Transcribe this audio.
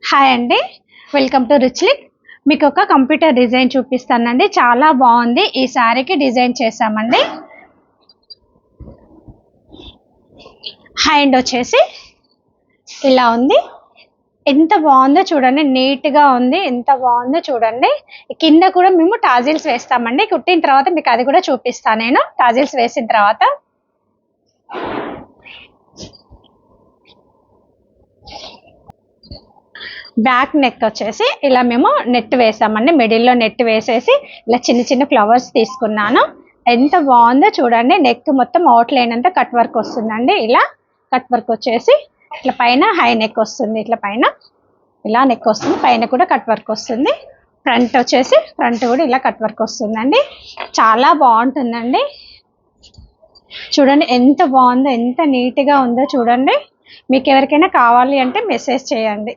Hi అండి, welcome to రిచ్లిక్. మీకు ఒక కంప్యూటర్ డిజైన్ చూపిస్తానండి. చాలా బాగుంది. ఈ శారీకి డిజైన్ చేసామండి. హ్యాండ్ వచ్చేసి ఇలా ఉంది. ఎంత బాగుందో చూడండి, నీట్గా ఉంది. ఎంత బాగుందో చూడండి. కింద కూడా మేము టాజిల్స్ వేస్తామండి. కుట్టిన తర్వాత మీకు అది కూడా చూపిస్తాను నేను. టాజిల్స్ వేసిన తర్వాత బ్యాక్ నెక్ వచ్చేసి ఇలా మేము నెట్ వేసామండి. మిడిల్లో నెట్ వేసేసి ఇలా చిన్న చిన్న ఫ్లవర్స్ తీసుకున్నాను. ఎంత బాగుందో చూడండి. నెక్ మొత్తం అవుట్లైన్ అంతా కట్ వర్క్ వస్తుందండి. ఇలా కట్ వర్క్ వచ్చేసి ఇట్లా పైన హై నెక్ వస్తుంది. ఇట్లా పైన ఇలా నెక్ వస్తుంది, పైన కూడా కట్ వర్క్ వస్తుంది. ఫ్రంట్ వచ్చేసి ఫ్రంట్ కూడా ఇలా కట్ వర్క్ వస్తుందండి. చాలా బాగుంటుందండి. చూడండి ఎంత బాగుందో, ఎంత నీట్గా ఉందో చూడండి. మీకు ఎవరికైనా కావాలి అంటే మెసేజ్ చేయండి.